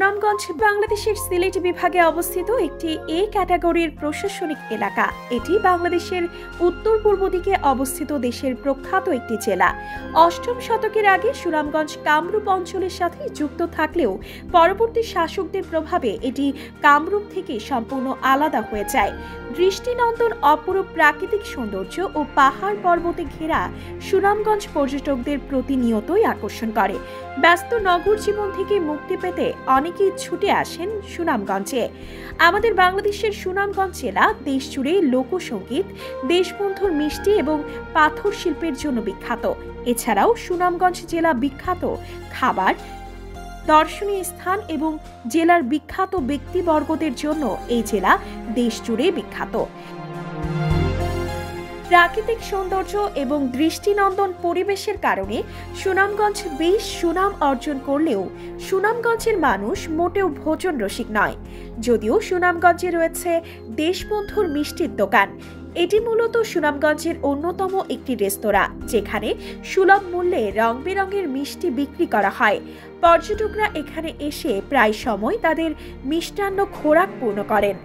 সুনামগঞ্জ বাংলাদেশের সিলেট বিভাগে অবস্থিত একটি এ ক্যাটাগরির প্রশাসনিক এলাকা। এটি বাংলাদেশের উত্তর পূর্ব দিকে অবস্থিত দেশের প্রখ্যাত একটি জেলা। অষ্টম শতকের আগে সুনামগঞ্জ কামরূপ অঞ্চলের সাথে যুক্ত থাকলেও পরবর্তী শাসকদের প্রভাবে এটি কামরূপ থেকে সম্পূর্ণ আলাদা হয়ে যায়। দৃষ্টিনন্দন অপরূপ প্রাকৃতিক সৌন্দর্য ও পাহাড় পর্বতে ঘেরা সুনামগঞ্জ পর্যটকদের প্রতিনিয়তই আকর্ষণ করে। ব্যস্ত নগর জীবন থেকে মুক্তি পেতে অনেকেই ছুটে আসেন সুনামগঞ্জে। আমাদের বাংলাদেশের সুনামগঞ্জ জেলা দেশ জুড়ে লোকসঙ্গীত, দেশবন্ধুর মিষ্টি এবং পাথর শিল্পের জন্য বিখ্যাত। এছাড়াও সুনামগঞ্জ জেলা বিখ্যাত খাবার, দর্শনীয় স্থান এবং জেলার বিখ্যাত ব্যক্তিবর্গদের জন্য এই জেলা দেশ জুড়ে বিখ্যাত। প্রাকৃতিক সৌন্দর্য এবং দৃষ্টিনন্দন পরিবেশের কারণে সুনামগঞ্জ বেশ সুনাম অর্জন করলেও সুনামগঞ্জের মানুষ মোটেও ভোজন রসিক নয়। যদিও সুনামগঞ্জে রয়েছে দেশবন্ধুর মিষ্টির দোকান। এটি মূলত সুনামগঞ্জের অন্যতম একটি রেস্তোরাঁ, যেখানে সুলভ মূল্যে রং বেরঙের মিষ্টি বিক্রি করা হয়। পর্যটকরা এখানে এসে প্রায় সময় তাদের মিষ্টান্ন খোরাক পূর্ণ করেন।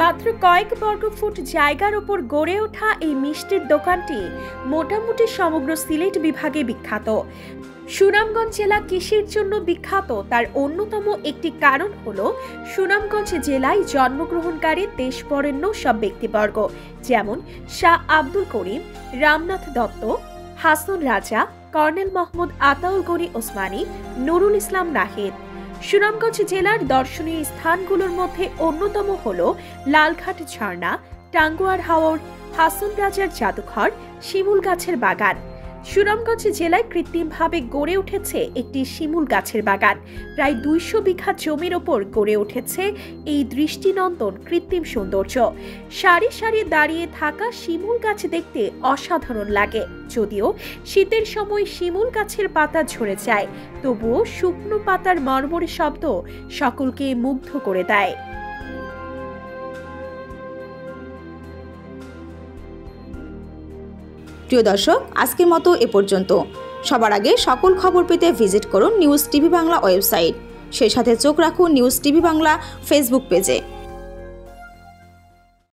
মাত্র কয়েক বর্গফুট জায়গার উপর গড়ে ওঠা এই মিষ্টির দোকানটি মোটামুটি সমগ্র সিলেট বিভাগে বিখ্যাত। সুনামগঞ্জ জেলা কৃষির জন্য বিখ্যাত তার অন্যতম একটি কারণ হল সুনামগঞ্জ জেলায় জন্মগ্রহণকারী দেশবরেণ্য সব ব্যক্তিবর্গ, যেমন শাহ আব্দুল করিম, রামনাথ দত্ত, হাসন রাজা, কর্নেল মোহাম্মদ আতাউল গনি ওসমানী, নুরুল ইসলাম নাহিদ। সুনামগঞ্জ জেলার দর্শনীয় স্থানগুলোর মধ্যে অন্যতম হল লালঘাট ঝর্ণা, টাঙ্গুয়ার হাওর, হাসন রাজার জাদুঘর, শিমুল গাছের বাগান। সুনামগঞ্জ জেলায় কৃত্রিমভাবে গড়ে উঠেছে একটি শিমুল গাছের বাগান। প্রায় 200 বিঘা জমির ওপর গড়ে উঠেছে এই দৃষ্টিনন্দন কৃত্রিম সৌন্দর্য। সারি সারি দাঁড়িয়ে থাকা শিমুল গাছ দেখতে অসাধারণ লাগে। যদিও শীতের সময় শিমুল গাছের পাতা ঝরে যায়, তবুও শুকনো পাতার মরমরে শব্দ সকলকে মুগ্ধ করে দেয়। প্রিয় দর্শক, আজকের মতো এ পর্যন্ত। সবার আগে সকল খবর পেতে ভিজিট করুন নিউজ টিভি বাংলা ওয়েবসাইট। সেই সাথে চোখ রাখুন নিউজ টিভি বাংলা ফেসবুক পেজে।